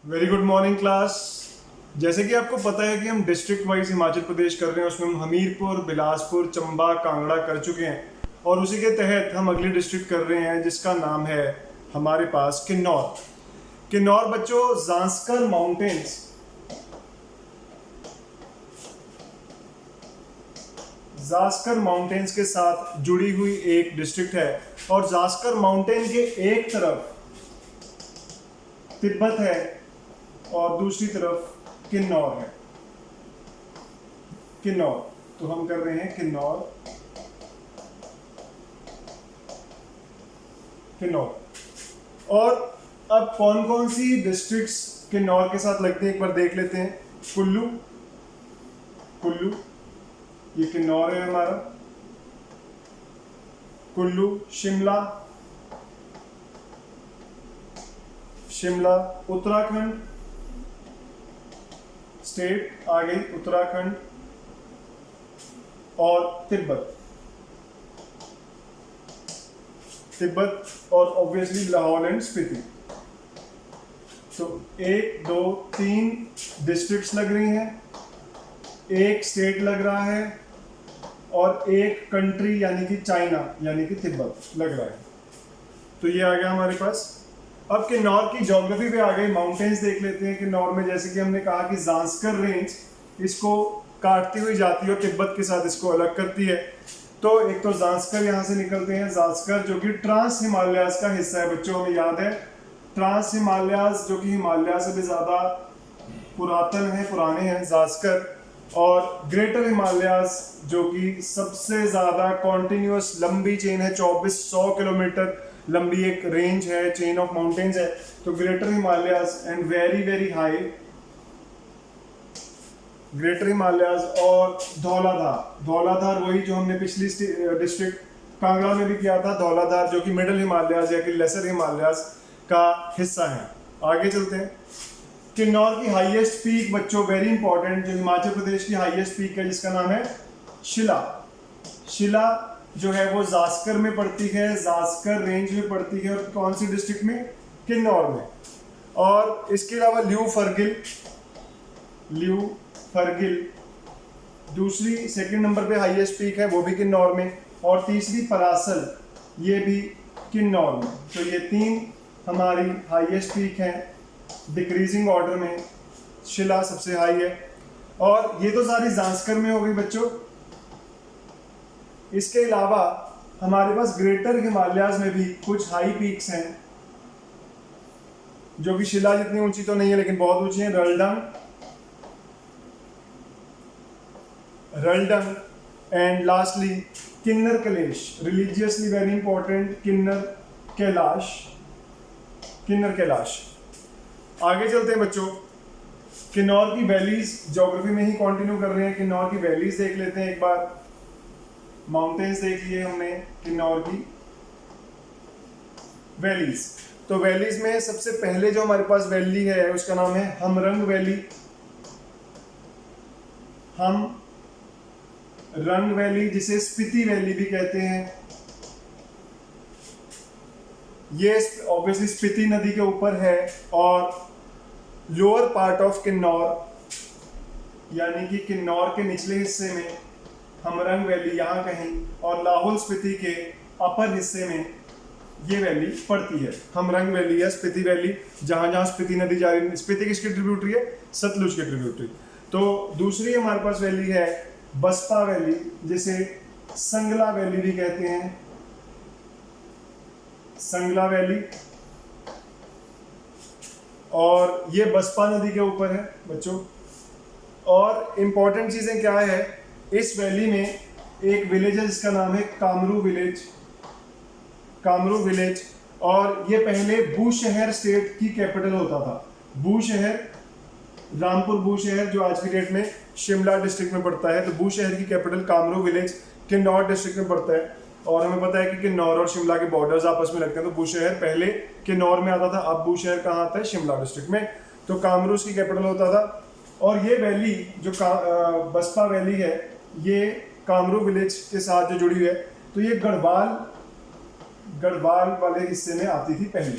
Very good morning class. जैसे कि आपको पता है कि हम डिस्ट्रिक्ट वाइज हिमाचल प्रदेश कर रहे हैं, उसमें हम हमीरपुर, बिलासपुर, चंबा, कांगड़ा कर चुके हैं और उसी के तहत हम अगली डिस्ट्रिक्ट कर रहे हैं जिसका नाम है हमारे पास किन्नौर। किन्नौर बच्चों जांस्कर माउंटेन्स, जास्कर माउंटेन्स के साथ जुड़ी हुई एक डिस्ट्रिक्ट है और जास्कर माउंटेन के एक तरफ तिब्बत है और दूसरी तरफ किन्नौर है। किन्नौर, तो हम कर रहे हैं किन्नौर। किन्नौर और अब कौन कौन सी डिस्ट्रिक्ट्स किन्नौर के साथ लगते हैं एक बार देख लेते हैं। कुल्लू, कुल्लू ये किन्नौर है हमारा। कुल्लू, शिमला, शिमला उत्तराखंड स्टेट आ गई उत्तराखंड, और तिब्बत, तिब्बत और ऑब्वियसली लाहौल एंड स्पीति। तो 1 2 3 डिस्ट्रिक्ट्स लग रही हैं, एक स्टेट लग रहा है और एक कंट्री यानी कि चाइना यानी कि तिब्बत लग रहा है। तो ये आ गया हमारे पास। अब किन्नौर की ज्योग्राफी पे आ गई, माउंटेन्स देख लेते हैं। किन्नौर में जैसे कि हमने कहा कि जांस्कर रेंज इसको काटती हुई जाती है और तिब्बत के साथ इसको अलग करती है। तो एक तो जांस्कर यहाँ से निकलते हैं, जांस्कर जो कि ट्रांस हिमालयाज का हिस्सा है बच्चों, हमें याद है ट्रांस हिमालयाज जो कि हिमालय से भी ज़्यादा पुरातन है, पुराने हैं जांस्कर, और ग्रेटर हिमालयाज जो कि सबसे ज़्यादा कॉन्टिन्यूस लंबी चेन है, 2400 किलोमीटर लंबी एक रेंज है, चेन ऑफ माउंटेन्स है। तो greater Himalayas and very very high, greater Himalayas और धौलाधार। धौलाधार वही जो हमने पिछली डिस्ट्रिक्ट कांगड़ा में भी किया था, धौलाधार जो कि मिडिल हिमालयाज या कि लेसर हिमालयाज का हिस्सा है। आगे चलते हैं। किन्नौर की हाईएस्ट पीक बच्चों वेरी इंपॉर्टेंट, जो हिमाचल प्रदेश की हाईएस्ट पीक है जिसका नाम है शिला। शिला जो है वो जास्कर में पड़ती है, जास्कर रेंज में पड़ती है, और कौन सी डिस्ट्रिक्ट में? किन्नौर में। और इसके अलावा ल्यू फर्गिल, ल्यू फर्गिल दूसरी सेकंड नंबर पे हाईएस्ट पीक है, वो भी किन्नौर में, और तीसरी परासल, ये भी किन्नौर में। तो ये 3 हमारी हाईएस्ट पीक हैं डिक्रीजिंग ऑर्डर में। शिला सबसे हाई है, और ये तो सारी जांस्कर में हो गई बच्चों। इसके अलावा हमारे पास ग्रेटर हिमालयाज में भी कुछ हाई पीक्स हैं जो कि शिला जितनी ऊंची तो नहीं है लेकिन बहुत ऊंची है। Raldang, Raldang and lastly Kinnaur Kailash, religiously very important, Kinnaur Kailash, Kinnaur Kailash. आगे चलते हैं बच्चों। किन्नौर की वैलीज ज्योग्राफी में ही कंटिन्यू कर रहे हैं। किन्नौर की वैलीज देख लेते हैं एक बार। माउंटेन्स देख लिए हमने किन्नौर की, वैलीज। तो वैलीज में सबसे पहले जो हमारे पास वैली है उसका नाम है हमरंग वैली। हम रंग वैली, जिसे स्पीति वैली भी कहते हैं। ये ऑब्वियसली स्पीति नदी के ऊपर है, और लोअर पार्ट ऑफ किन्नौर यानी कि किन्नौर के निचले हिस्से में हमरंग वैली यहाँ कहीं, और लाहौल स्पीति के अपर हिस्से में ये वैली पड़ती है। हमरंग वैली या स्पीति वैली, जहाँ जहाँ स्पीति नदी जा रही है। स्पीति किसकी ट्रिब्यूटरी है? सतलुज की ट्रिब्यूटरी। तो दूसरी हमारे पास वैली है बसपा वैली, जिसे संगला वैली भी कहते हैं, संगला वैली, और ये बसपा नदी के ऊपर है बच्चों। और इंपॉर्टेंट चीजें क्या है, इस वैली में एक विलेज है जिसका नाम है कामरू विलेज, कामरू विलेज। और ये पहले बूशहर स्टेट की कैपिटल होता था। बूशहर, रामपुर बूशहर जो आज की डेट में शिमला डिस्ट्रिक्ट में पड़ता है, तो बूशहर की capital Kamru village Kinnaur district में पड़ता है। और हमें पता है कि किन्नौर और शिमला के बॉर्डर्स आपस में लगते हैं, तो बूशहर पहले किन्नौर में आता था, अब बूशहर कहाँ आता है? शिमला डिस्ट्रिक्ट में। तो कामरू उसकी कैपिटल होता था। और ये वैली जो बसपा वैली है, ये कामरू विलेज के साथ जो जुड़ी हुई है, तो ये गढ़वाल वाले हिस्से में आती थी पहले,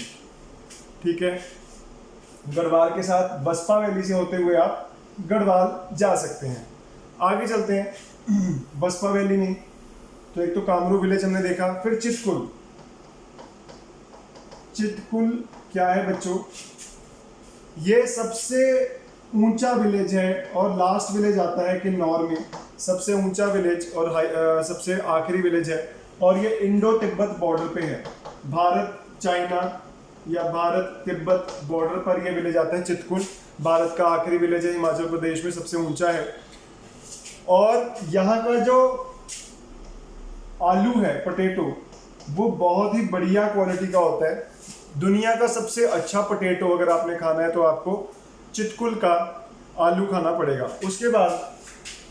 ठीक है। गढ़वाल के साथ बसपा वैली से होते हुए आप गढ़वाल जा सकते हैं। आगे चलते हैं, बसपा वैली नहीं तो एक तो कामरू विलेज हमने देखा, फिर चितकुल। चितकुल क्या है बच्चों, ये सबसे ऊंचा विलेज है और लास्ट विलेज आता है किन्नौर में, सबसे ऊंचा विलेज और सबसे आखिरी विलेज है, और ये इंडो तिब्बत बॉर्डर पे है, भारत चाइना या भारत तिब्बत बॉर्डर पर ये विलेज आता है चितकुल। भारत का आखिरी विलेज है, हिमाचल प्रदेश में सबसे ऊंचा है। और यहाँ का जो आलू है, पोटैटो, वो बहुत ही बढ़िया क्वालिटी का होता है। दुनिया का सबसे अच्छा पोटैटो अगर आपने खाना है तो आपको चितकुल का आलू खाना पड़ेगा। उसके बाद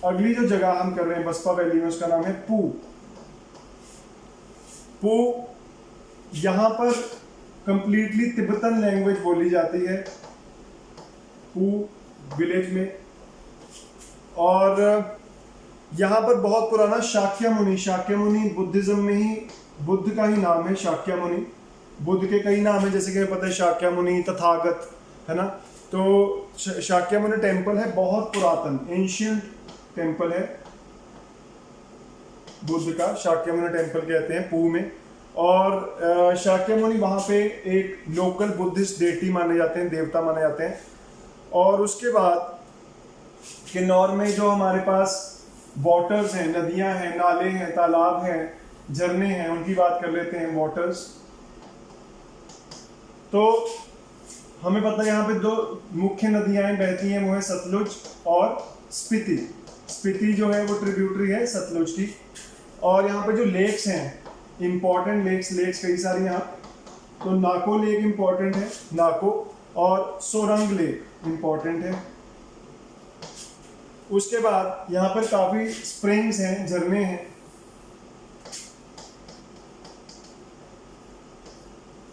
अगली जो जगह हम कर रहे हैं बसपा वैली में, उसका नाम है पू। पू, यहाँ पर कंप्लीटली तिब्बतन लैंग्वेज बोली जाती है पू विलेज में। और यहाँ पर बहुत पुराना शाक्यमुनि बुद्धिज्म में ही बुद्ध का ही नाम है शाक्यमुनि। बुद्ध के कई नाम है, जैसे कि पता है शाक्यमुनि, तथागत, है ना। तो शाक्यमुनि टेम्पल है, बहुत पुरातन एंशियंट टेम्पल है बुद्ध का, शाक्यमुनि टेम्पल कहते हैं पू में। और शाक्यमुनि वहाँ पे एक लोकल बुद्धिस्ट डेटी माने जाते हैं, देवता माने जाते हैं। और उसके बाद किन्नौर में जो हमारे पास वाटर्स हैं, नदियां हैं, नाले हैं, तालाब हैं, झरने हैं, उनकी बात कर लेते हैं। वाटर्स, तो हमें पता है यहाँ पे दो मुख्य नदियां बहती हैं, वो है सतलुज और स्पीति। स्पीति जो है वो ट्रिब्यूटरी है सतलुज की। और यहाँ पे जो लेक्स हैं, इंपॉर्टेंट लेक्स कई सारी यहाँ, तो नाको लेक इंपॉर्टेंट है, नाको, और सोरंग लेक इंपॉर्टेंट है। उसके बाद यहाँ पर काफी स्प्रिंग्स हैं, झरने हैं।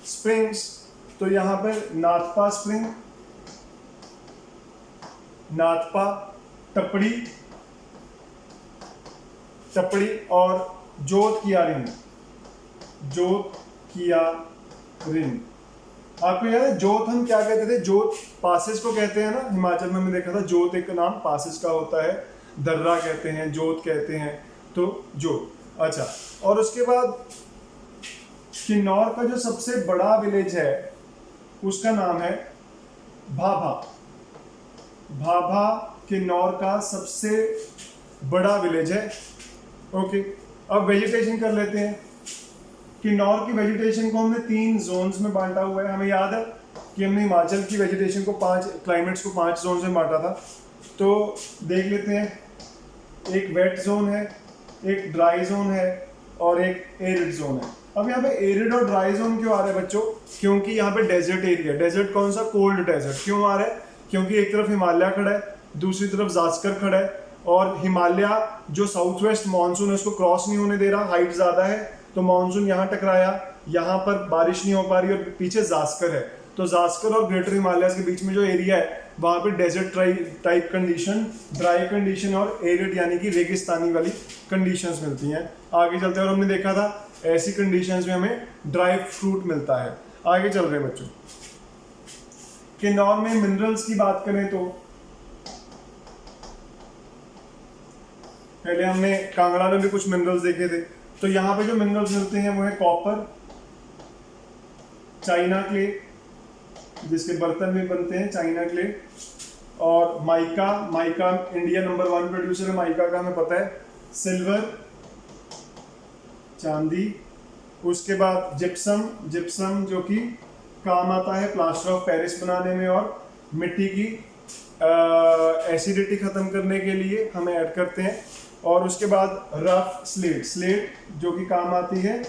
स्प्रिंग्स, तो यहाँ पर नाथपा स्प्रिंग, नाथपा, टपड़ी और जोत किया रिंग। आपको याद है जोत हम क्या कहते थे? जोत पासेस को कहते हैं ना, हिमाचल में हमने देखा था जोत एक नाम पासेस का होता है, दर्रा कहते हैं, जोत कहते हैं, तो जोत। अच्छा, और उसके बाद किन्नौर का जो सबसे बड़ा विलेज है उसका नाम है भाभा। भाभा किन्नौर का सबसे बड़ा विलेज है। ओके, अब वेजिटेशन कर लेते हैं। किन्नौर की वेजिटेशन को हमने 3 जोन्स में बांटा हुआ है। हमें याद है कि हमने हिमाचल की वेजिटेशन को 5 क्लाइमेट्स को 5 जोन्स में बांटा था। तो देख लेते हैं, एक वेट जोन है, एक ड्राई जोन है और एक एरिड जोन है। अब यहाँ पे एरिड और ड्राई जोन क्यों आ रहा है बच्चों? क्योंकि यहाँ पे डेजर्ट एरिया, डेजर्ट कौन सा? Cold desert. क्यों आ रहा है? क्योंकि एक तरफ हिमालय खड़ा है, दूसरी तरफ जास्कर खड़ा है, और हिमालय जो साउथ वेस्ट मानसून है उसको क्रॉस नहीं होने दे रहा, हाइट ज्यादा है, तो मानसून यहाँ टकराया, यहाँ पर बारिश नहीं हो पा रही, और पीछे जास्कर है। तो जास्कर और ग्रेटर हिमालय के बीच में जो एरिया है वहाँ पे desert type condition, dry condition और एरिड यानी कि रेगिस्तानी वाली कंडीशंस मिलती हैं। आगे चलते हैं, और हमने देखा था ऐसी कंडीशंस में हमें ड्राई फ्रूट मिलता है। आगे चल रहे हैं बच्चों, किन्नौर में मिनरल्स की बात करें तो पहले हमने कांगड़ा में भी कुछ मिनरल्स देखे थे। तो यहाँ पे जो मिनरल्स मिलते हैं वो है कॉपर, चाइना क्ले, जिसके बर्तन में बनते हैं, चाइना क्ले, और mica. Mica India number 1 producer है माइका का, हमें पता है। सिल्वर, चांदी। उसके बाद जिप्सम, जिप्सम जो कि काम आता है प्लास्टर ऑफ पेरिस बनाने में और मिट्टी की एसिडिटी खत्म करने के लिए हमें ऐड करते हैं। और उसके बाद रफ स्लेट, स्लेट जो कि काम आती है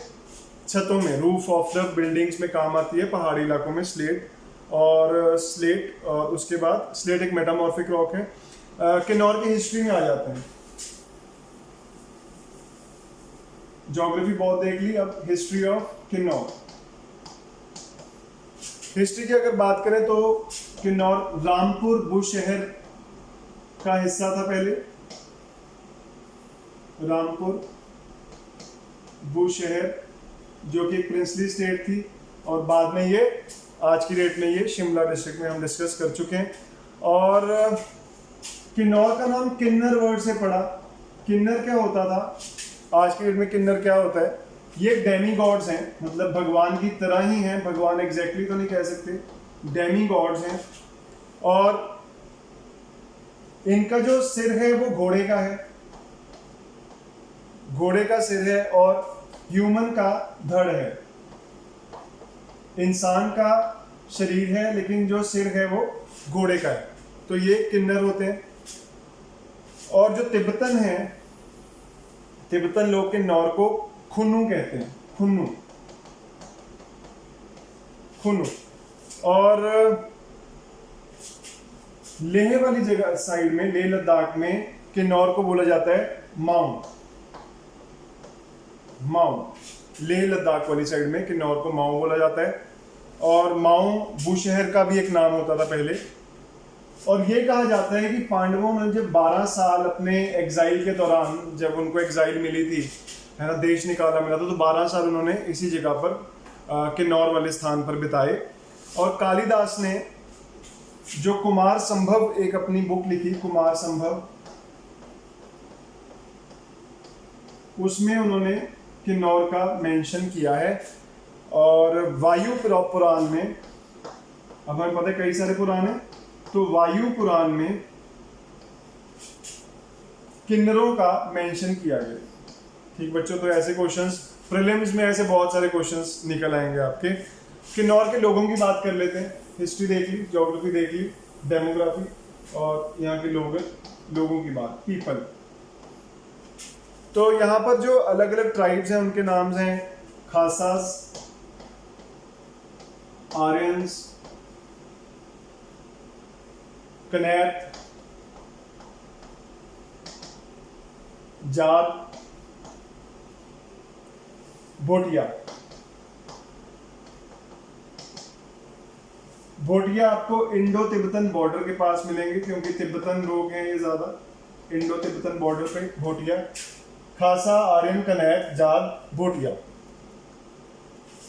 छतों में, रूफ ऑफ द बिल्डिंग्स में काम आती है पहाड़ी इलाकों में, स्लेट। और स्लेट, और उसके बाद स्लेट एक मेटामॉर्फिक रॉक है। किन्नौर की हिस्ट्री में आ जाते हैं, ज्योग्राफी बहुत देख ली, अब हिस्ट्री ऑफ किन्नौर। हिस्ट्री की अगर बात करें तो किन्नौर रामपुर बुशहर का हिस्सा था पहले, रामपुर बुशहर जो कि एक प्रिंसली स्टेट थी, और बाद में ये आज की डेट में ये शिमला डिस्ट्रिक्ट में हम डिस्कस कर चुके हैं। और किन्नौर का नाम किन्नर वर्ड से पड़ा। किन्नर क्या होता था, आज की डेट में किन्नर क्या होता है, ये डेमी गॉड्स हैं, मतलब भगवान की तरह ही हैं, भगवान एग्जैक्टली तो नहीं कह सकते, डेमी गॉड्स हैं। और इनका जो सिर है वो घोड़े का है, घोड़े का सिर है, और ह्यूमन का धड़ है, इंसान का शरीर है लेकिन जो सिर है वो घोड़े का है। तो ये किन्नर होते हैं। और जो तिब्बतन है, तिब्बतन लोग किन्नौर को खुन्नू कहते हैं, खुन्नू, खुन्नू। और लेह वाली जगह साइड में, लेह लद्दाख में किन्नौर को बोला जाता है माऊ, माऊ। लेह लद्दाख वाली साइड में किन्नौर को माऊ बोला जाता है। और माऊ बुशहर का भी एक नाम होता था पहले। और ये कहा जाता है कि पांडवों ने जब 12 साल अपने एग्जाइल के दौरान, जब उनको एग्जाइल मिली थी, है ना, देश निकाला मिला था, तो 12 साल उन्होंने इसी जगह पर किन्नौर वाले स्थान पर बिताए। और कालिदास ने जो कुमार संभव एक अपनी बुक लिखी, कुमार संभव, उसमें उन्होंने किन्नौर का मेंशन किया है। और वायु पुराण में, अब हमें पता है कई सारे पुराण हैं, तो वायु पुराण में किन्नरों का मेंशन किया गया। ठीक बच्चों, तो ऐसे क्वेश्चंस प्रीलिम्स में, ऐसे बहुत सारे क्वेश्चंस निकल आएंगे आपके। किन्नौर के लोगों की बात कर लेते हैं। हिस्ट्री देख ली, ज्योग्राफी देख ली, डेमोग्राफी, और यहाँ के लोगों की बात, पीपल। तो यहाँ पर जो अलग अलग ट्राइब्स हैं उनके नाम्स हैं खासास, आर्यंस, कनैत, जाट, भोटिया। भोटिया आपको इंडो तिब्बतन बॉर्डर के पास मिलेंगे, क्योंकि तिब्बतन लोग हैं ये ज्यादा, इंडो तिब्बतन बॉर्डर पे भोटिया। खासा, आर्यन, कनैत, जाट, भोटिया।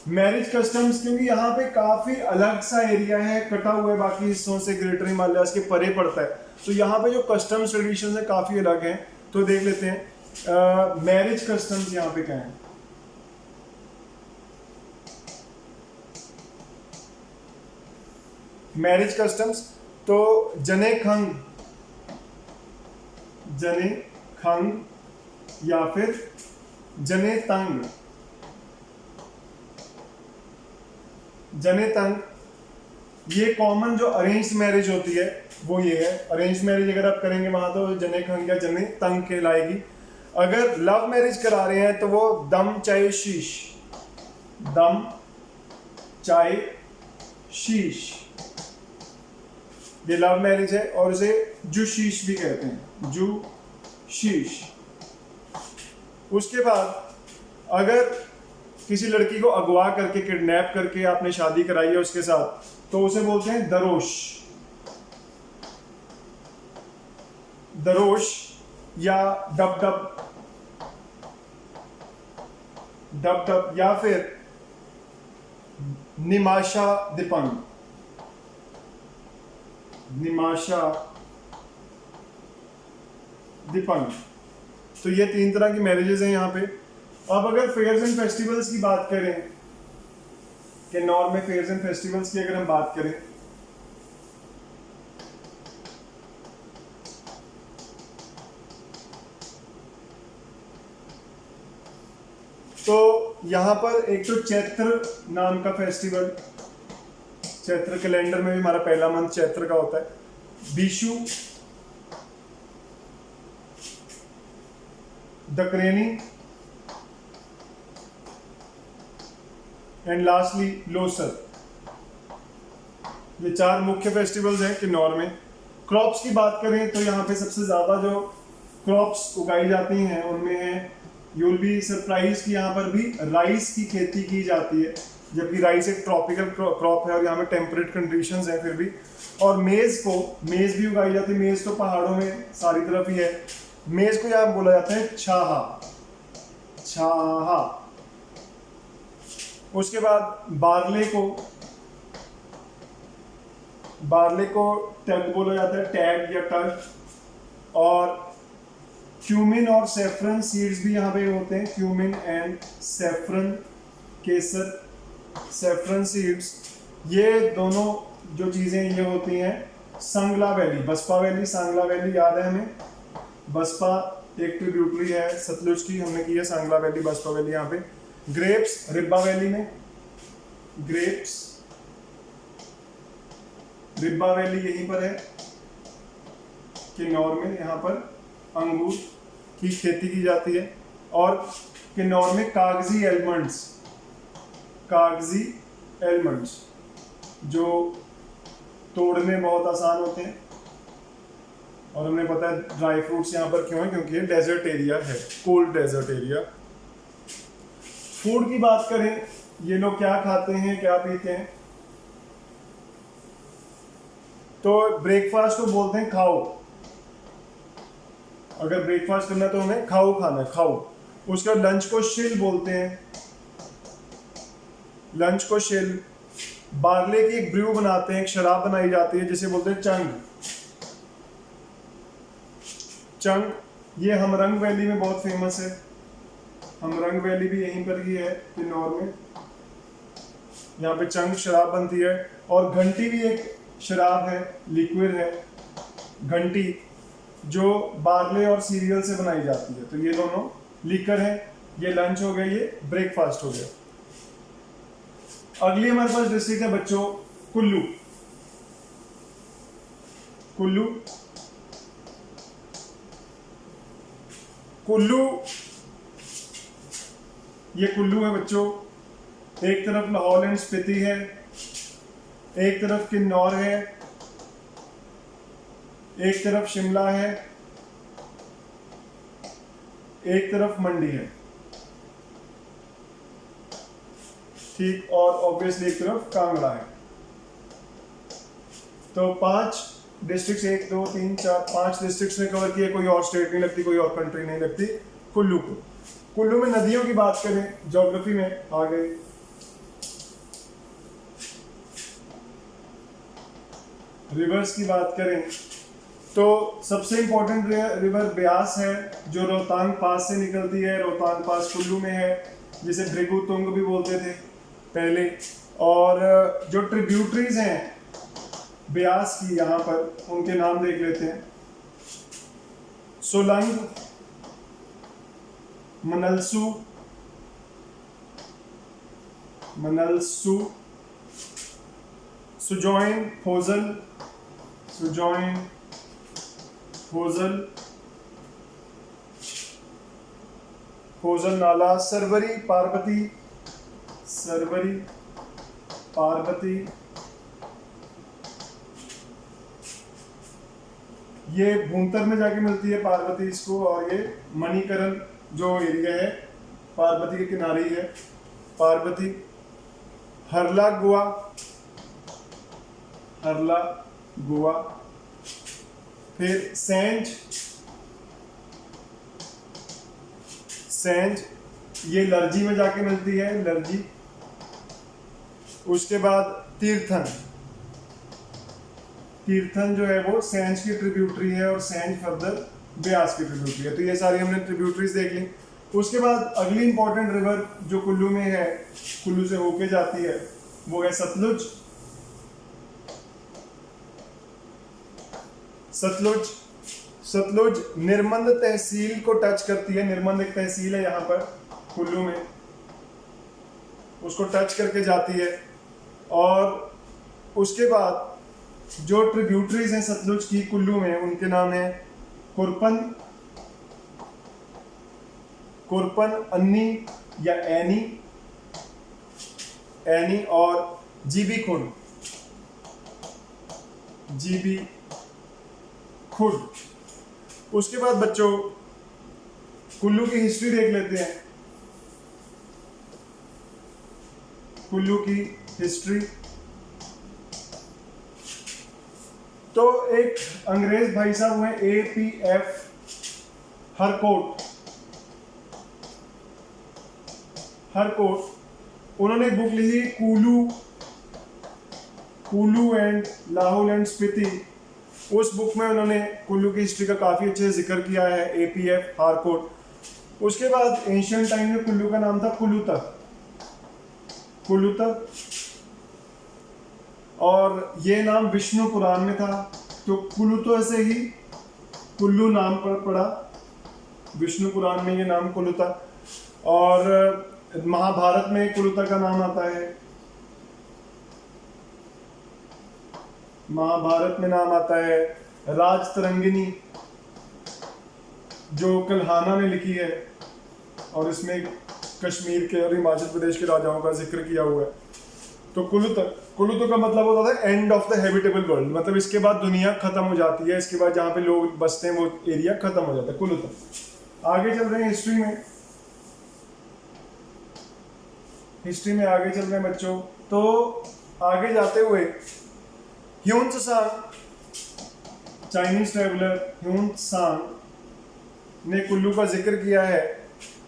मैरिज कस्टम्स, क्योंकि यहाँ पे काफी अलग सा एरिया है, कटा हुआ है बाकी हिस्सों से, ग्रेटर हिमालय के परे पड़ता है, तो यहाँ पे जो कस्टम्स ट्रेडिशंस है काफी अलग हैं। तो देख लेते हैं मैरिज कस्टम्स यहाँ पे क्या है। मैरिज कस्टम्स, तो जने खंग, जने खंग या फिर जने तंग, जने तंग, ये कॉमन जो अरेंज मैरिज होती है वो ये है। अरेंज मैरिज अगर आप करेंगे वहां तो जने खंग या जने तंग कहलाएगी। अगर लव मैरिज करा रहे हैं तो वो दम चाय शीश, दम चाय शीश, ये लव मैरिज है। और इसे जुशीश भी कहते हैं, जू शीश। उसके बाद अगर किसी लड़की को अगवा करके, किडनैप करके आपने शादी कराई है उसके साथ, तो उसे बोलते हैं दरोश, दरोश या डब डब, डब डब, या फिर निमाशा दिपंग, निमाशा दिपंग। तो ये 3 तरह की मैरिजेस हैं यहाँ पे। अब अगर फेयर्स एंड फेस्टिवल्स की बात करें, किन्नौर में फेयर्स एंड फेस्टिवल्स की अगर हम बात करें, तो यहाँ पर एक तो चैत्र नाम का फेस्टिवल, चैत्र कैलेंडर में भी हमारा पहला मंथ चैत्र का होता है। बीशु, दकरेनी, एंड लास्टली लोसर। ये 4 मुख्य फेस्टिवल्स हैं किन्नौर में। क्रॉप्स की बात करें तो यहाँ पे सबसे ज्यादा जो क्रॉप्स उगाई जाती हैं उनमें है, यू विल बी सरप्राइज कि यहाँ पर भी राइस की खेती की जाती है, जबकि राइस एक ट्रॉपिकल क्रॉप है और यहाँ पे टेम्परेट कंडीशंस हैं फिर भी। और मेज भी उगाई जाती है। मेज तो पहाड़ों में सारी तरफ ही है। मेज को यहाँ बोला जाता है छाहा, छाहा। उसके बाद बारले को बार्ले को टग बोला जाता है, टैग या टग। और क्यूमिन और सेफ्रन सीड्स भी यहाँ पे होते हैं, क्यूमिन एंड सेफ्रन, केसर, सेफ्रन सीड्स, ये दोनों जो चीज़ें ये होती हैं Sangla valley, Baspa valley, Sangla valley याद है हमें। बसपा एक ट्रिब्यूटरी है सतलुज की, हमने की है सांगला वैली, बसपा वैली यहाँ पे। ग्रेप्स रिब्बा वैली में, ग्रेप्स रिब्बा वैली यहीं पर है किन्नौर में, यहाँ पर अंगूर की खेती की जाती है। और किन्नौर में कागजी एलमंड्स, कागजी एलमंड्स जो तोड़ने बहुत आसान होते हैं। और हमें पता है ड्राई फ्रूट्स यहाँ पर क्यों है, क्योंकि ये डेजर्ट एरिया है, कोल्ड डेजर्ट एरिया। फूड की बात करें, ये लोग क्या खाते हैं क्या पीते हैं, तो ब्रेकफास्ट को बोलते हैं खाओ। अगर ब्रेकफास्ट करना है तो हमें खाओ खाना है, खाओ। उसका लंच को शिल बोलते हैं, लंच को शिल। बार्ले की एक ब्रू बनाते हैं, एक शराब बनाई जाती है जिसे बोलते हैं चंग, चंग। ये हमरंग वैली में बहुत फेमस है, हमरंग वैली भी यहीं पर ही है किन्नौर में। यहाँ पे चंग शराब बनती है। और घंटी भी एक शराब है, लिक्विड है घंटी, जो बार्ले और सीरियल से बनाई जाती है। तो ये दोनों लिकर है। ये लंच हो गया, ये ब्रेकफास्ट हो गया। अगली हमारे पास डिस्ट्रिक्ट है बच्चों कुल्लू। कुल्लू, कुल्लू, ये कुल्लू है बच्चों। एक तरफ लाहौल एंड स्पीति है, एक तरफ किन्नौर है, एक तरफ शिमला है, एक तरफ मंडी है, ठीक, और ऑब्वियसली एक तरफ कांगड़ा है। तो 5 डिस्ट्रिक्ट्स, 1 2 3 4 5 डिस्ट्रिक्ट्स में कवर किए। कोई और स्टेट नहीं लगती, कोई और कंट्री नहीं लगती कुल्लू को। कुल्लू में नदियों की बात करें, ज्योग्राफी में आ गए, रिवर्स की बात करें तो सबसे इंपॉर्टेंट रिवर ब्यास है, जो रोहतांग पास से निकलती है। रोहतांग पास कुल्लू में है, जिसे भृगु तुंग भी बोलते थे पहले। और जो ट्रिब्यूटरीज हैं ब्यास की यहाँ पर, उनके नाम देख लेते हैं। सोलंग, मनलसू, मनलसू, सुजॉइन, फोजल, सुजॉइन, फोजल, फोजल नाला, सरवरी, पार्वती, सरवरी, पार्वती। ये भूंतर में जाके मिलती है पार्वती इसको। और ये मणिकरण जो एरिया है पार्वती के किनारे ही है पार्वती। हरला, गोवा, हरला, गोवा। फिर सेंज, सेंज ये लर्जी में जाके मिलती है, लर्जी। उसके बाद तीर्थन, तीर्थन जो है वो सेंज की ट्रिब्यूटरी है, और सेंज फर्दर ब्यास की ट्रिब्यूटरी है। तो ये सारी हमने ट्रिब्यूटरीज देख ली। उसके बाद अगली इंपॉर्टेंट रिवर जो कुल्लू में है, कुल्लू से होके जाती है, वो है सतलुज। सतलुज, सतलुज निर्मंद तहसील को टच करती है। निर्मंद एक तहसील है यहाँ पर कुल्लू में, उसको टच करके जाती है। और उसके बाद जो ट्रिब्यूटरीज हैं सतलुज की कुल्लू में, उनके नाम है कुरपन, कुरपन, अन्नी या एनी, एनी, और जीबी खुर्द, जीबी खुर्द। उसके बाद बच्चों कुल्लू की हिस्ट्री देख लेते हैं। कुल्लू की हिस्ट्री, तो एक अंग्रेज भाई साहब हुए APF हरकोट, हरकोट। उन्होंने एक बुक लिखी कुल्लू, कुल्लू एंड लाहौल एंड स्पीति, उस बुक में उन्होंने कुल्लू की हिस्ट्री का काफ़ी अच्छे से जिक्र किया है, APF हारकोट। उसके बाद एंशियंट टाइम में कुल्लू का नाम था कुल्लूतक, कुल्लूतक, और ये नाम विष्णु पुराण में था, तो कुल्लूतो से ही कुल्लू नाम पर पड़ा, विष्णु पुराण में ये नाम कुल्लूतक। और महाभारत में कुल्लूतक का नाम आता है, महाभारत में नाम आता है। राजतरंगिणी जो कल्हाना ने लिखी है, और इसमें कश्मीर के और हिमाचल प्रदेश के राजाओं का जिक्र किया हुआ है। तो कुल्लूतक, कुल्लूतक का मतलब होता है end of the habitable world, मतलब इसके बाद दुनिया खत्म हो जाती है, इसके बाद जहाँ पे लोग बसते हैं वो एरिया खत्म हो जाता है, कुल्लूतक। आगे चल रहे हैं हिस्ट्री में, हिस्ट्री में आगे चल रहे हैं बच्चों। तो आगे जाते हुए Hyun Tsang, Chinese traveller Hyun Tsang ने कुल्लू का जिक्र किया है,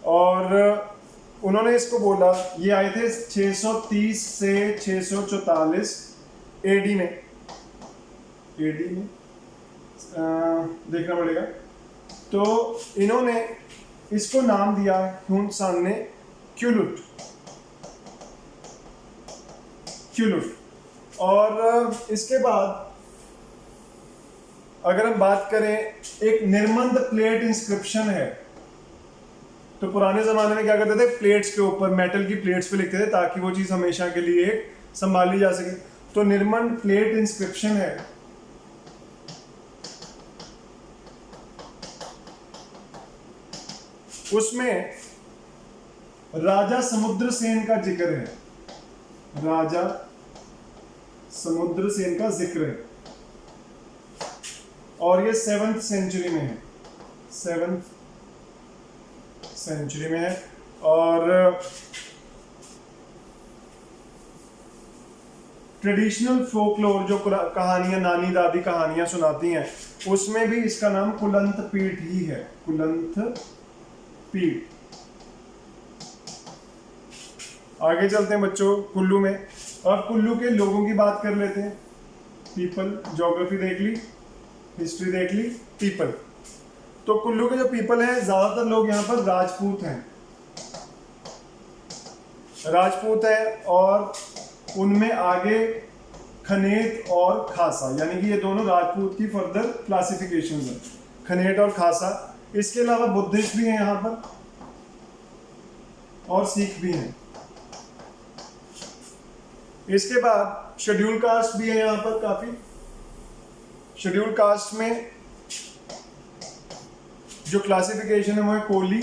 और उन्होंने इसको बोला, ये आए थे 630 से 644 AD में, AD में देखना पड़ेगा। तो इन्होंने इसको नाम दिया ह्यून त्सांग ने क्युलुट, क्युलुट। और इसके बाद अगर हम बात करें, एक निर्मंद प्लेट इंस्क्रिप्शन है। तो पुराने जमाने में क्या करते थे, प्लेट्स के ऊपर, मेटल की प्लेट्स पे लिखते थे ताकि वो चीज हमेशा के लिए संभाली जा सके। तो निर्मंद प्लेट इंस्क्रिप्शन है, उसमें राजा समुद्रसेन का जिक्र है, राजा समुद्रसेन का जिक्र है, और ये 7th सेंचुरी में है, 7th सेंचुरी में है। और ट्रेडिशनल फोकलोर जो कहानियां, नानी दादी कहानियां सुनाती हैं, उसमें भी इसका नाम कुलंत पीठ ही है, कुलंत पीठ। आगे चलते हैं बच्चों कुल्लू में। अब कुल्लू के लोगों की बात कर लेते हैं। पीपल, ज्योग्राफी देख ली, हिस्ट्री देख ली, पीपल। तो कुल्लू के जो पीपल हैं, ज्यादातर लोग यहाँ पर राजपूत हैं, राजपूत हैं, और उनमें आगे खनेत और खासा, यानी कि ये दोनों राजपूत की फर्दर क्लासिफिकेशन है, खनेत और खासा। इसके अलावा बुद्धिस्ट भी हैं यहाँ पर, और सिख भी हैं। इसके बाद शेड्यूल कास्ट भी है यहाँ पर काफी। शेड्यूल कास्ट में जो क्लासिफिकेशन है वो है कोली,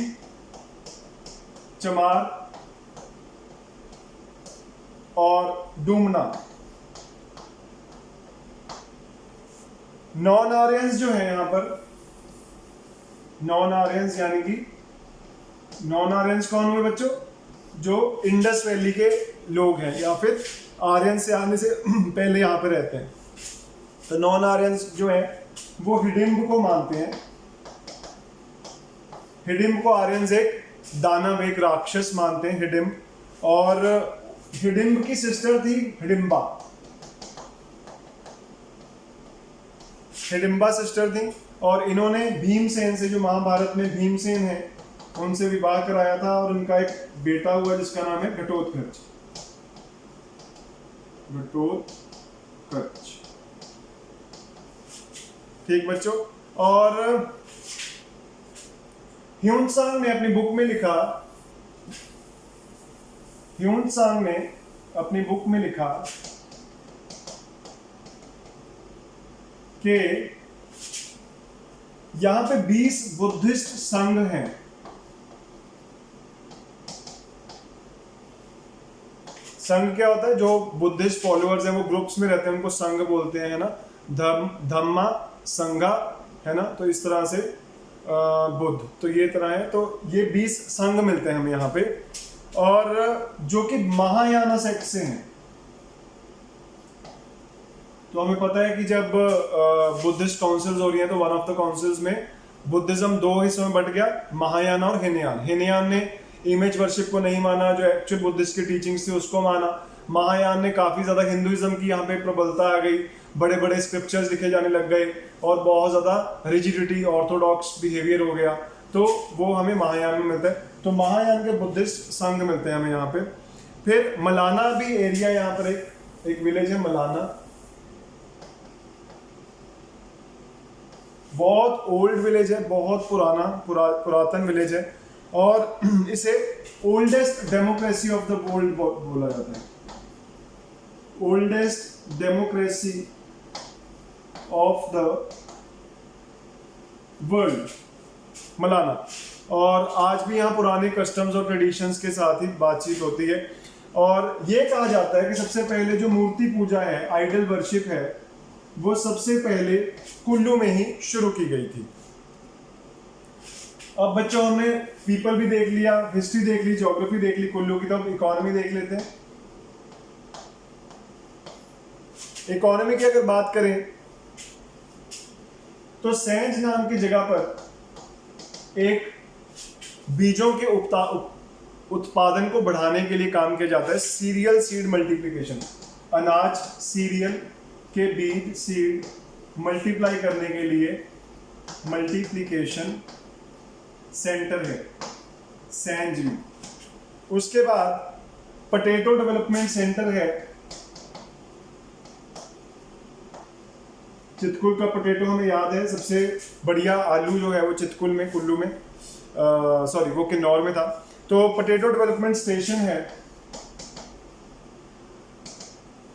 चमार और डूमना। नॉन आर्यंस जो है यहाँ पर, नॉन आर्यंस यानी कि नॉन आर्यंस कौन हुए बच्चों, जो इंडस वैली के लोग हैं या फिर आर्यन से आने से पहले यहाँ पे रहते हैं। तो नॉन आर्यंस जो है वो हिडिंब को मानते हैं। हिडिंब को आर्यंस एक दानव, एक राक्षस मानते हैं हिडिंब, और हिडिंब की सिस्टर थी हिडिंबा, हिडिंबा सिस्टर थी, और इन्होंने भीमसेन से, जो महाभारत में भीमसेन है, उनसे विवाह कराया था, और उनका एक बेटा हुआ जिसका नाम है घटोत्कच, घटोत्कच। ठीक बच्चों। और ह्यून त्सांग ने अपनी बुक में लिखा, ह्यून त्सांग ने अपनी बुक में लिखा कि यहां पे 20 बुद्धिस्ट संघ हैं। संघ क्या होता है, जो बुद्धिस्ट फॉलोअर्स हैं वो ग्रुप्स में रहते हैं, उनको संघ बोलते हैं, है ना। धम्मा संघा, है ना। तो इस तरह से बुद्ध, तो ये तरह है। तो ये 20 संघ मिलते हैं हमें यहाँ पे, और जो कि महायाना सेक्ट से हैं। तो हमें पता है कि जब बुद्धिस्ट काउंसिल्स हो रही हैं, तो वन ऑफ द काउंसिल्स में बुद्धिज्म 2 हिस्सों में बट गया, महायान और हिनयान। हिनयान ने इमेज वर्शिप को नहीं माना, जो एक्चुअल बुद्धिस्ट की टीचिंग्स थी उसको माना। महायान ने काफ़ी ज़्यादा हिंदुइज्म की यहाँ पे प्रबलता आ गई, बड़े बड़े स्क्रिप्चर्स लिखे जाने लग गए और बहुत ज़्यादा रिजिडिटी, ऑर्थोडॉक्स बिहेवियर हो गया, तो वो हमें महायान में मिलता है। तो महायान के बुद्धिस्ट संघ मिलते हैं हमें यहाँ पे। फिर मलाना भी एरिया, यहाँ पर एक विलेज है मलाना, बहुत ओल्ड विलेज है, बहुत पुरातन विलेज है, और इसे oldest democracy of the world बोला जाता है। Oldest democracy of the world, Malana. और आज भी यहाँ पुराने कस्टम्स और ट्रेडिशंस के साथ ही बातचीत होती है। और ये कहा जाता है कि सबसे पहले जो मूर्ति पूजा है, आइडल वर्शिप है, वो सबसे पहले कुल्लू में ही शुरू की गई थी। अब बच्चों, हमने पीपल भी देख लिया, हिस्ट्री देख ली, ज्योग्राफी देख ली कुल्लू की, तो अब इकोनॉमी देख लेते हैं। इकोनॉमी की अगर बात करें तो सैंज नाम की जगह पर एक बीजों के उत्पादन को बढ़ाने के लिए काम किया जाता है, सीरियल सीड मल्टीप्लिकेशन। अनाज, सीरियल के बीज, सीड मल्टीप्लाई करने के लिए मल्टीप्लिकेशन सेंटर है सैंज में। उसके बाद पोटैटो डेवलपमेंट सेंटर है, चितकुल का पोटैटो हमें याद है, सबसे बढ़िया आलू जो है वो चितकुल में, कुल्लू में, सॉरी वो किन्नौर में था। तो पोटैटो डेवलपमेंट स्टेशन है,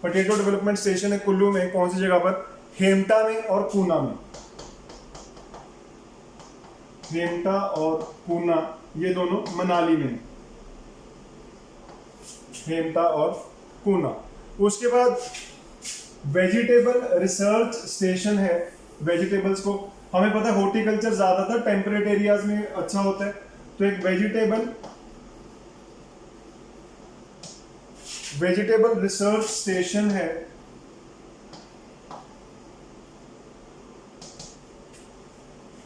पोटैटो डेवलपमेंट स्टेशन है कुल्लू में। कौन सी जगह पर? हेमटा में और पूना में। हेमटा और पूना ये दोनों मनाली में, हेमटा और पूना। उसके बाद वेजिटेबल रिसर्च स्टेशन है। वेजिटेबल्स को हमें पता है हॉर्टिकल्चर ज्यादातर टेम्परेट एरियाज में अच्छा होता है, तो एक वेजिटेबल रिसर्च स्टेशन है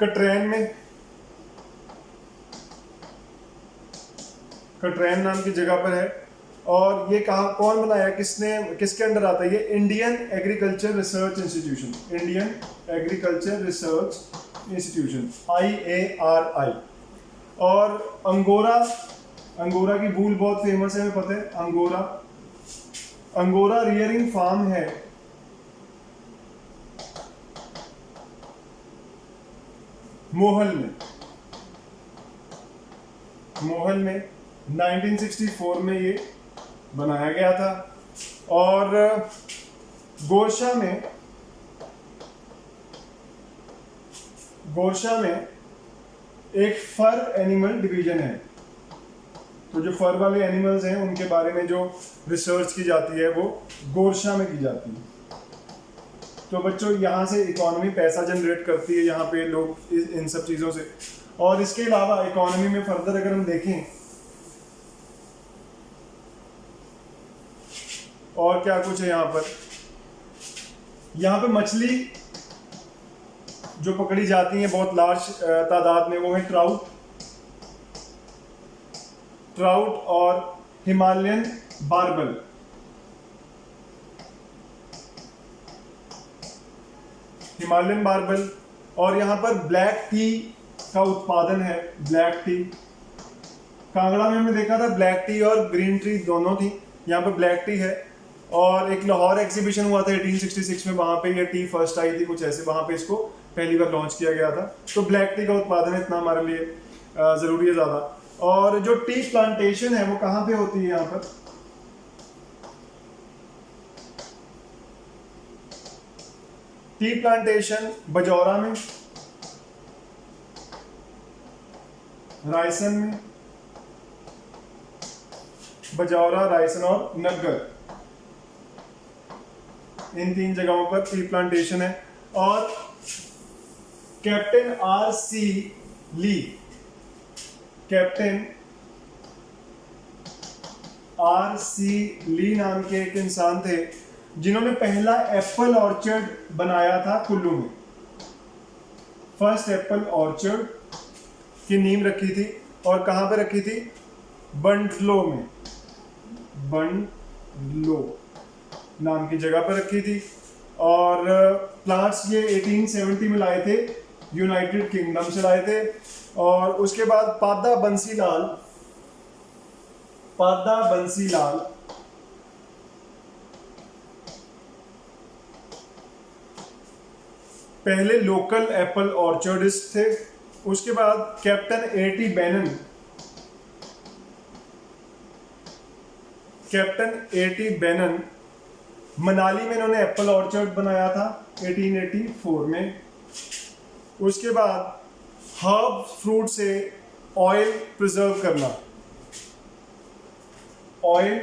कटरैन में। कटरैन नाम की जगह पर है। और ये कहा, कौन बनाया, किसके अंडर आता है ये? Indian agriculture research institution, Indian agriculture research institution, IARI। और अंगोरा की वूल बहुत फेमस है, हमें पता है। अंगोरा रियरिंग फार्म है मोहल में 1964 में ये बनाया गया था। और गोरशा में एक फर एनिमल डिवीजन है, तो जो फर वाले एनिमल्स हैं उनके बारे में जो रिसर्च की जाती है वो गोरशा में की जाती है। तो बच्चों, यहाँ से इकोनॉमी पैसा जनरेट करती है, यहाँ पे लोग इन सब चीज़ों से। और इसके अलावा इकोनॉमी में फर्दर अगर हम देखें और क्या कुछ है यहाँ पे मछली जो पकड़ी जाती है बहुत लार्ज तादाद में, वो है ट्राउट और हिमालयन बार्बल। और यहाँ पर ब्लैक टी का उत्पादन है। ब्लैक टी कांगड़ा में हमने देखा था, ब्लैक टी और ग्रीन टी दोनों थी, यहाँ पर ब्लैक टी है। और एक लाहौर एग्जीबिशन हुआ था 1866 में, वहाँ पे ये टी फर्स्ट आई थी, कुछ ऐसे, वहाँ पे इसको पहली बार लॉन्च किया गया था। तो ब्लैक टी का उत्पादन इतना हमारे लिए ज़रूरी है ज़्यादा। और जो टी प्लांटेशन है वो कहाँ पे होती है? यहाँ पर टी प्लांटेशन बजौरा में, रायसन में, बजौरा, रायसन और नग्गर, इन 3 जगहों पर टी प्लांटेशन है। और कैप्टन आर.सी. ली नाम के एक इंसान थे जिन्होंने पहला एप्पल ऑर्चर्ड बनाया था कुल्लू में। फर्स्ट एप्पल ऑर्चर्ड की नींव रखी थी। और कहाँ पे रखी थी? बंडलो लो नाम की जगह पर रखी थी। और प्लांट्स ये 1870 में लाए थे, यूनाइटेड किंगडम से लाए थे। और उसके बाद पादा बंसीलाल पहले लोकल एप्पल ऑर्चर्डिस्ट थे। उसके बाद captain A T Bannon Manali में इन्होंने एप्पल ऑर्चर्ड बनाया था 1884 में। उसके बाद हर्ब फ्रूट से ऑयल प्रिजर्व करना, ऑयल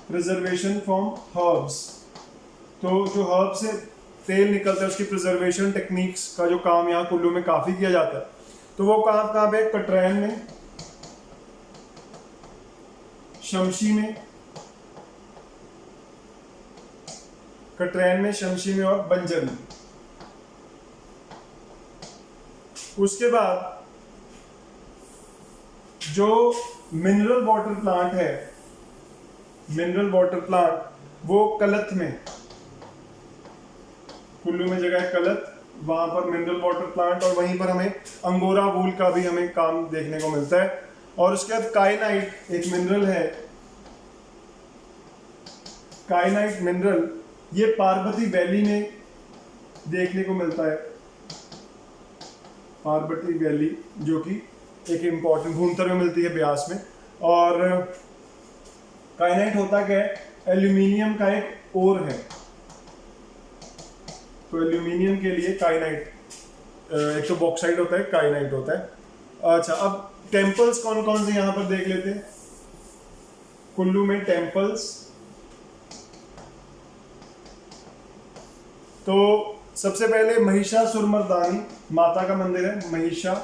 प्रिजर्वेशन फ्रॉम हर्ब्स, तो जो हर्ब से तेल निकलता है उसकी प्रिजर्वेशन टेक्निक्स का जो काम यहाँ कुल्लू में काफ़ी किया जाता है। तो वो कहाँ पे? कटरैन में, शमशी में और बंजर में। उसके बाद जो मिनरल वाटर प्लांट वो कलथ में, कुल्लू में जगह है कलथ, वहां पर मिनरल वाटर प्लांट, और वहीं पर हमें अंगोरा वूल का भी हमें काम देखने को मिलता है। और उसके बाद काइनाइट एक मिनरल है, काइनाइट मिनरल ये पार्वती वैली में देखने को मिलता है, पार्वती वैली जो कि एक इम्पॉर्टेंट भूंतर में मिलती है ब्यास में। और काइनाइट होता क्या है? एल्यूमिनियम का एक ओर है, तो एल्यूमिनियम के लिए काइनाइट, एक तो बॉक्साइट होता है, काइनाइट होता है। अच्छा, अब टेम्पल्स कौन कौन से यहाँ पर देख लेते हैं। कुल्लू में टेम्पल्स, तो सबसे पहले महिषासुरमर्दानी माता का मंदिर है, महिषासुरमर्दानी,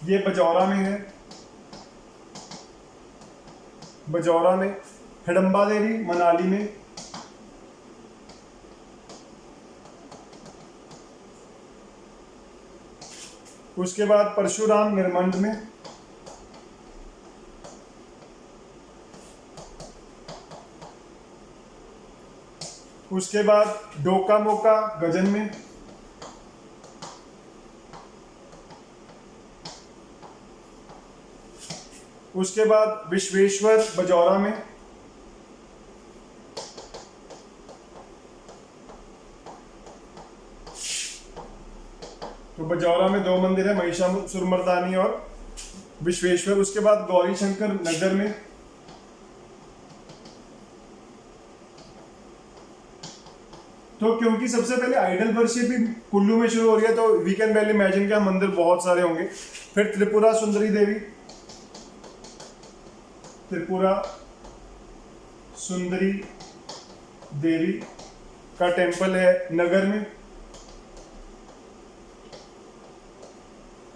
ये बजौरा में है। बजौरा में हिडम्बा देवी मनाली में, उसके बाद परशुराम निरमंड में, उसके बाद डोका मोका गजन में, उसके बाद विश्वेश्वर बजौरा में, तो बजौरा में दो मंदिर है, महिषासुरमर्दानी और विश्वेश्वर। उसके बाद गौरी शंकर नगर में, तो क्योंकि सबसे पहले आइडल वर्शिप भी कुल्लू में शुरू हो रही है तो वी कैन वेल इमेजिन कि मंदिर बहुत सारे होंगे। फिर त्रिपुरा सुंदरी देवी का टेम्पल है नगर में।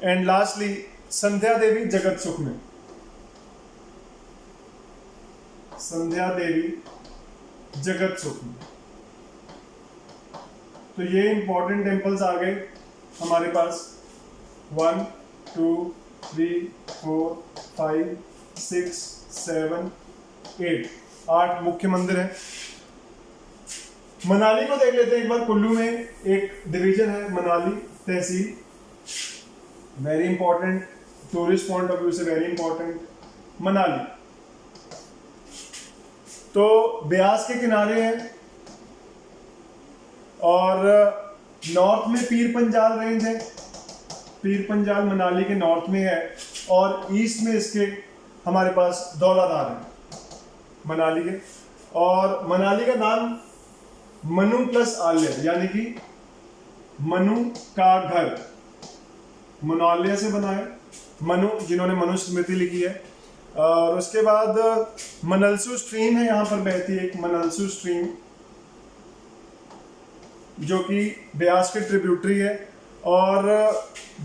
एंड लास्टली संध्या देवी जगत सुख में, संध्या देवी जगत सुख में। तो ये इंपॉर्टेंट टेम्पल्स आ गए हमारे पास, 1 2 3 4 5 6 7 8 मुख्य मंदिर हैं। मनाली को देख लेते हैं एक बार। कुल्लू में एक डिवीजन है Manali tehsil, very important, tourist point of view से वेरी इंपॉर्टेंट मनाली। तो ब्यास के किनारे है और नॉर्थ में पीर पंजाल रेंज है, पीर पंजाल मनाली के नॉर्थ में है, और ईस्ट में इसके हमारे पास दौलाधार है मनाली के। और मनाली का नाम मनु प्लस आल्य, यानी कि मनु का घर, मनाल्या से बना है, मनु जिन्होंने मनुस्मृति लिखी है। और उसके बाद मनलसू स्ट्रीम है, यहाँ पर बहती है एक मनलसू स्ट्रीम जो कि ब्यास के ट्रिब्यूटरी है। और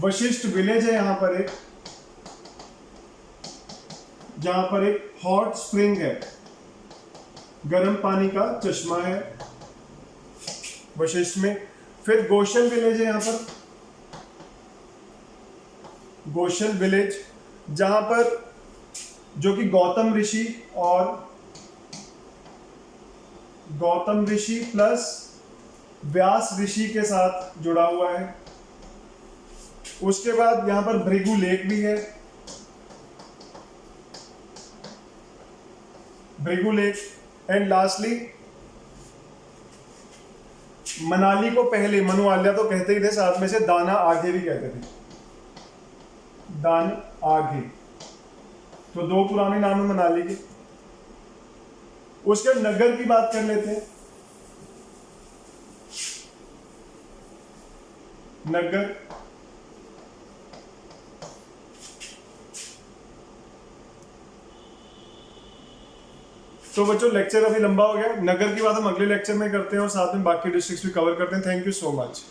वशिष्ठ विलेज है यहाँ पर एक, जहाँ पर एक हॉट स्प्रिंग है, गर्म पानी का चश्मा है वशिष्ठ में। फिर गोशल विलेज है यहाँ पर, गोशल विलेज, जहाँ पर जो कि गौतम ऋषि प्लस व्यास ऋषि के साथ जुड़ा हुआ है। उसके बाद यहां पर भृगु लेक भी है, Bhrigu lake. And lastly Manali को पहले मनुआल्या तो कहते ही थे, साथ में से दाना आगे भी कहते थे, दान आगे। तो दो पुराने नाम है मनाली के। उसके नगर की बात कर लेते हैं। नगर तो बच्चों लेक्चर अभी लंबा हो गया, नगर की बात हम अगले लेक्चर में करते हैं और साथ में बाकी डिस्ट्रिक्ट्स भी कवर करते हैं। Thank you so much.